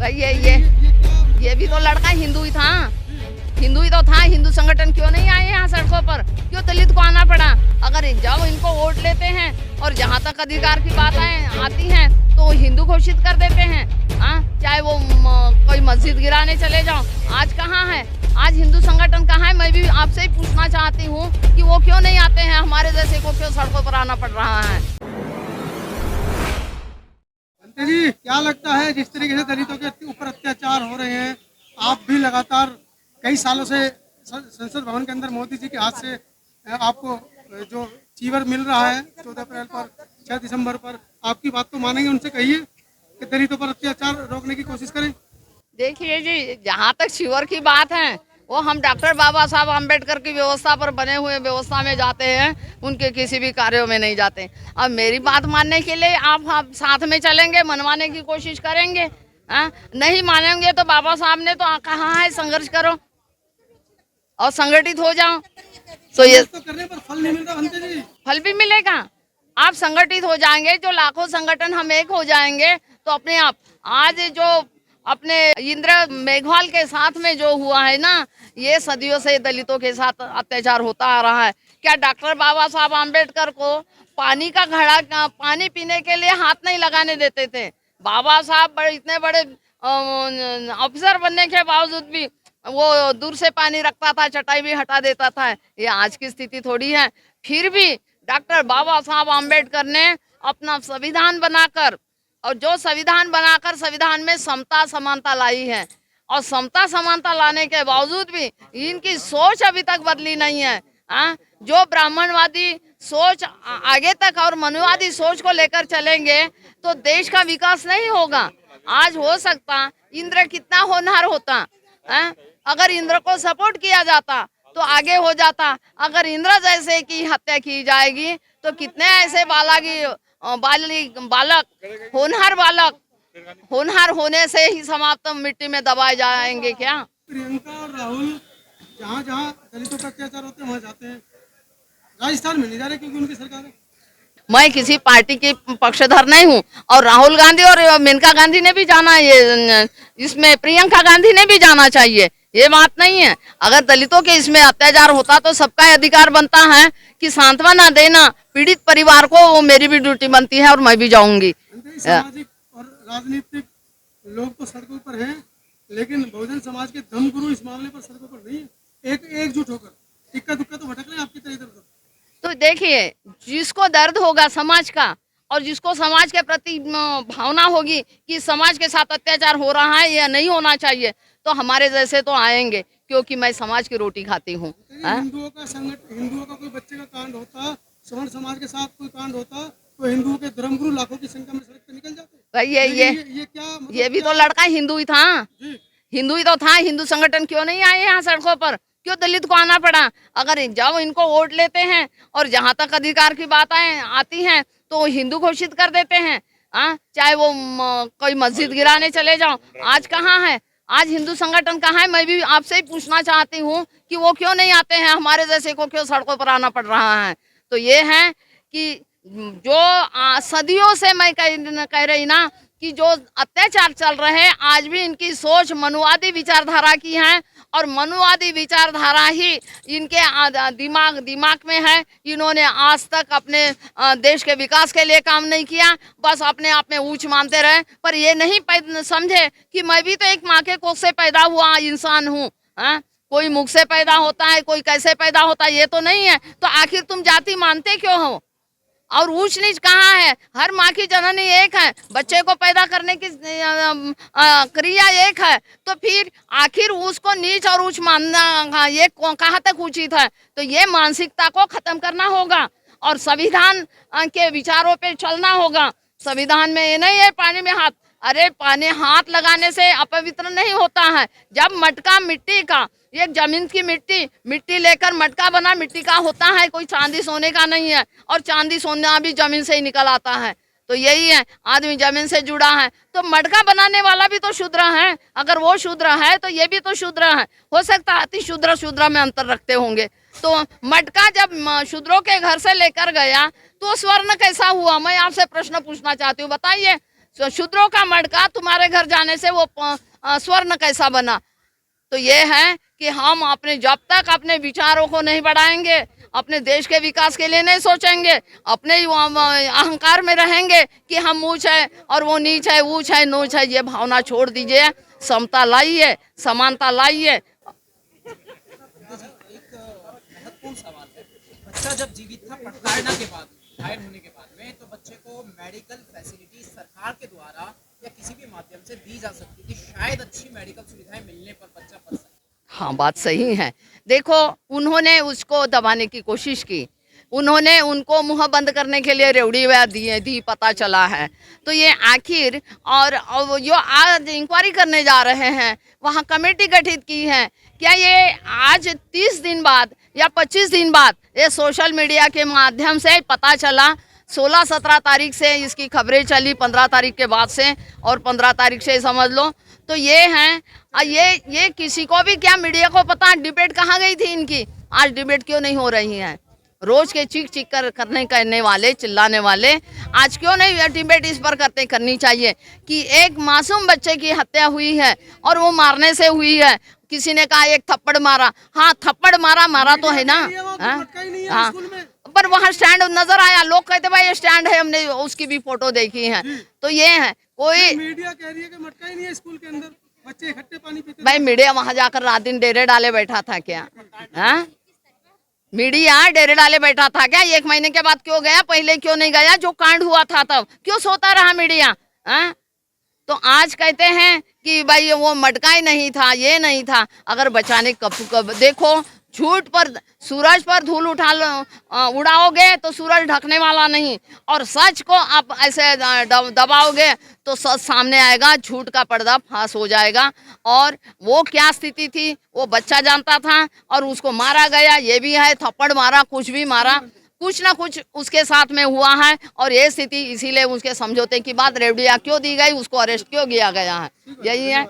भाई ये भी तो लड़का हिंदू ही था, हिंदू ही तो था। हिंदू संगठन क्यों नहीं आए यहाँ सड़कों पर, क्यों दलित को आना पड़ा? अगर जब इनको वोट लेते हैं और जहाँ तक अधिकार की बात आती है तो हिंदू घोषित कर देते हैं। चाहे वो कोई मस्जिद गिराने चले जाओ, आज कहाँ है? आज हिंदू संगठन कहाँ है? मैं भी आपसे ही पूछना चाहती हूँ कि वो क्यों नहीं आते हैं, हमारे जैसे को क्यों सड़कों पर आना पड़ रहा है? जी क्या लगता है जिस तरीके से दलितों के ऊपर अत्याचार हो रहे हैं, आप भी लगातार कई सालों से संसद भवन के अंदर मोदी जी के हाथ से आपको जो चीवर मिल रहा है 14 अप्रैल पर 6 दिसंबर पर, आपकी बात तो मानेंगे? उनसे कहिए कि दलितों पर अत्याचार रोकने की कोशिश करें। देखिए जी, जहाँ तक चीवर की बात है वो हम डॉक्टर बाबा साहब अम्बेडकर की व्यवस्था पर बने हुए व्यवस्था में जाते हैं, उनके किसी भी कार्यों में नहीं जाते। अब मेरी बात मानने के लिए आप साथ में चलेंगे, मनवाने की कोशिश करेंगे। नहीं मानेंगे तो बाबा साहब ने तो कहा है संघर्ष करो और संगठित हो जाओ। तो ये तो करने पर फल नहीं मिलता बनते जी। फल भी मिलेगा। आप संगठित हो जाएंगे, जो लाखों संगठन हम एक हो जाएंगे तो अपने आप आज जो अपने इंद्र मेघवाल के साथ में जो हुआ है ना, ये सदियों से दलितों के साथ अत्याचार होता आ रहा है। क्या डॉक्टर बाबा साहब आम्बेडकर को पानी का घड़ा पानी पीने के लिए हाथ नहीं लगाने देते थे? बाबा साहब इतने बड़े ऑफिसर बनने के बावजूद भी वो दूर से पानी रखता था, चटाई भी हटा देता था। ये आज की स्थिति थोड़ी है। फिर भी डॉक्टर बाबा साहब आम्बेडकर ने अपना संविधान बनाकर, और जो संविधान बनाकर संविधान में समता समानता लाई है, और समता समानता लाने के बावजूद भी इनकी सोच अभी तक बदली नहीं है। जो ब्राह्मणवादी सोच आगे तक और मनुवादी सोच को लेकर चलेंगे तो देश का विकास नहीं होगा। आज हो सकता इंद्र कितना होनहार होता, अगर इंद्र को सपोर्ट किया जाता तो आगे हो जाता। अगर इंद्र जैसे की हत्या की जाएगी तो कितने ऐसे बालक होनहार होने से ही समाप्त मिट्टी में दबाए जाएंगे क्या? प्रियंका और राहुल जहाँ जहाँ दलितों पर अत्याचार होते हैं वहाँ जाते हैं, राजस्थान में नहीं जा रहे क्योंकि उनकी सरकार है। मैं किसी पार्टी की पक्षधर नहीं हूँ, और राहुल गांधी और मेनका गांधी ने भी जाना, ये इसमें प्रियंका गांधी ने भी जाना चाहिए, ये बात नहीं है। अगर दलितों के इसमें अत्याचार होता तो सबका अधिकार बनता है कि सांत्वना देना पीड़ित परिवार को, वो मेरी भी ड्यूटी बनती है और मैं भी जाऊंगी। सामाजिक और राजनीतिक लोग तो सड़कों पर हैं, लेकिन बहुजन समाज के धर्मगुरु इस मामले पर सड़कों पर नहीं है। एकजुट होकर इक्का दुक्का तो भटक रहे हैं आपकी तरह इधर उधर। तो देखिए, जिसको दर्द होगा समाज का और जिसको समाज के प्रति भावना होगी कि समाज के साथ अत्याचार हो रहा है या नहीं होना चाहिए, तो हमारे जैसे तो आएंगे, क्योंकि मैं समाज की रोटी खाती हूँ। हिंदुओं का कोई बच्चे का कांड होता, सवर्ण समाज के साथ कोई कांड होता तो हिंदुओं के धर्मगुरु लाखों की संख्या में सड़क पर निकल जाते। भाई ये क्या मतलब, ये भी तो लड़का हिंदू ही था, हिंदू ही तो था। हिंदू संगठन क्यों नहीं आए यहाँ सड़कों पर, क्यों दलित को आना पड़ा? अगर जब इनको वोट लेते हैं और जहाँ तक अधिकार की बात आती है तो हिंदू घोषित कर देते हैं। चाहे वो कोई मस्जिद गिराने चले जाओ, आज कहाँ है? आज हिंदू संगठन कहाँ है? मैं भी आपसे ही पूछना चाहती हूँ कि वो क्यों नहीं आते हैं, हमारे जैसे को क्यों सड़कों पर आना पड़ रहा है? तो ये है कि जो सदियों से मैं कह रही ना कि जो अत्याचार चल रहे हैं, आज भी इनकी सोच मनुवादी विचारधारा की है, और मनुवादी विचारधारा ही इनके दिमाग में है। इन्होंने आज तक अपने देश के विकास के लिए काम नहीं किया, बस अपने आप में ऊंच मानते रहे, पर ये नहीं समझे कि मैं भी तो एक माँ के कोख से पैदा हुआ इंसान हूँ। कोई मुख से पैदा होता है, कोई कैसे पैदा होता है, ये तो नहीं है। तो आखिर तुम जाति मानते क्यों हो? और ऊंच नीच कहाँ है? हर माँ की जननी एक है, बच्चे को पैदा करने की क्रिया एक है, तो फिर आखिर उसको नीच और ऊंच मानना ये कहाँ तक उचित है? तो ये मानसिकता को खत्म करना होगा और संविधान के विचारों पे चलना होगा। संविधान में ये नहीं है पानी में हाथ, अरे पानी हाथ लगाने से अपवित्र नहीं होता है। जब मटका मिट्टी का, एक जमीन की मिट्टी लेकर मटका बना, मिट्टी का होता है, कोई चांदी सोने का नहीं है, और चांदी सोना भी जमीन से ही निकल आता है। तो यही है, आदमी जमीन से जुड़ा है, तो मटका बनाने वाला भी तो शूद्र है। अगर वो शूद्र है तो ये भी तो शूद्र है। हो सकता है अति शूद्र में अंतर रखते होंगे। तो मटका जब शूद्रों के घर से लेकर गया तो स्वर्ण कैसा हुआ? मैं आपसे प्रश्न पूछना चाहती हूँ, बताइए। शूद्रों का मटका तुम्हारे घर जाने से वो स्वर्ण कैसा बना। तो ये है कि हम अपने जब तक अपने विचारों को नहीं बढ़ाएंगे, अपने देश के विकास के लिए नहीं सोचेंगे, अपने अहंकार में रहेंगे कि हम ऊंच है और वो नीच है, ऊंच है नीच है, ये भावना छोड़ दीजिए, समता लाइए, समानता लाइए। एक महत्वपूर्ण सवाल है, बच्चा जब जीवित था प्रताड़ना के बाद, घायल होने के बाद में, तो बच्चे को मेडिकल फैसिलिटी सरकार के द्वारा या किसी भी माध्यम से दी जा सकती थी, शायद अच्छी मेडिकल सुविधाएं मिलने पर बच्चा बच सकता। हाँ, बात सही है। देखो, उन्होंने उसको दबाने की कोशिश की, उन्होंने उनको मुंह बंद करने के लिए रेवड़ी दी, पता चला है। तो ये आखिर और जो आज इंक्वायरी करने जा रहे हैं, वहाँ कमेटी गठित की है, क्या ये आज 30 दिन बाद या 25 दिन बाद ये सोशल मीडिया के माध्यम से पता चला? 16-17 तारीख से इसकी खबरें चली, 15 तारीख के बाद से, और 15 तारीख से समझ लो। तो ये हैं, ये किसी को भी क्या मीडिया को पता डिबेट कहाँ गई थी इनकी? आज डिबेट क्यों नहीं हो रही है? रोज के चीख करने वाले, चिल्लाने वाले, आज क्यों नहीं डिबेट इस पर करनी चाहिए कि एक मासूम बच्चे की हत्या हुई है और वो मारने से हुई है। किसी ने कहा एक थप्पड़ मारा, हाँ थप्पड़ मारा तो है ना, हाँ, पर वहाँ स्टैंड नजर आया, लोग कहते भाई ये स्टैंड है, हमने उसकी भी फोटो देखी है। तो ये है, कोई मीडिया कह रही है कि मटका ही नहीं है स्कूल के अंदर, बच्चे इकट्ठे पानी पीते। भाई मीडिया वहां जाकर रात दिन डेरे डाले बैठा था क्या? हाँ, मीडिया डेरे डाले बैठा था क्या? 1 महीने के बाद क्यों गया? पहले क्यों नहीं गया? जो कांड हुआ था तब क्यों सोता रहा मीडिया? हाँ, तो आज कहते हैं कि भाई वो मटका ही नहीं था, ये नहीं था। अगर बचाने कब देखो, झूठ पर, सूरज पर धूल उड़ाओगे तो सूरज ढकने वाला नहीं, और सच को आप ऐसे दबाओगे तो सच सामने आएगा, झूठ का पर्दा फांस हो जाएगा। और वो क्या स्थिति थी वो बच्चा जानता था, और उसको मारा गया, ये भी है, थप्पड़ मारा, कुछ भी मारा, कुछ ना कुछ उसके साथ में हुआ है। और ये स्थिति इसीलिए उसके समझौते की बात रेवड़िया क्यों दी गई, उसको अरेस्ट क्यों किया गया है, यही है।